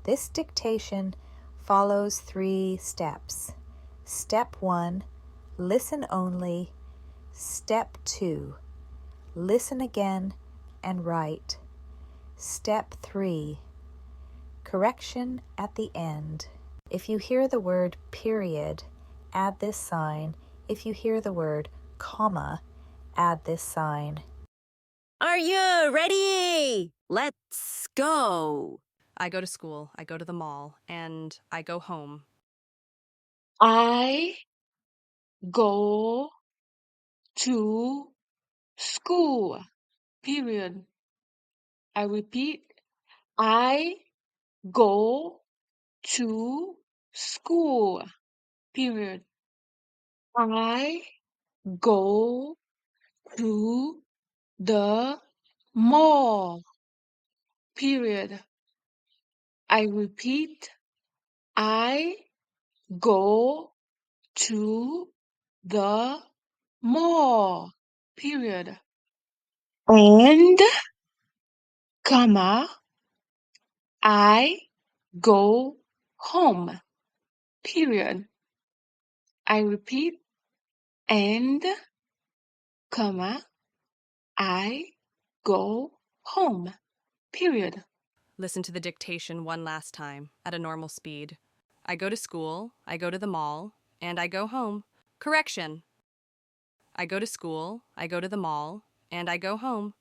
This dictation follows 3 steps. Step 1, listen only. Step 2, listen again and write. Step 3, correction at the end. If you hear the word period, add this sign. If you hear the word comma, add this sign. Are you ready? Let's go. I go to school, I go to the mall, and I go home. I go to school. Period. I repeat. I go to school. Period. I go to the mall. Period. I repeat. I go to the mall. Period. And, comma, I go home. Period. I repeat. And, comma, I go home. Period. Listen to the dictation one last time at a normal speed. I go to school, I go to the mall, and I go home. Correction. I go to school, I go to the mall, and I go home.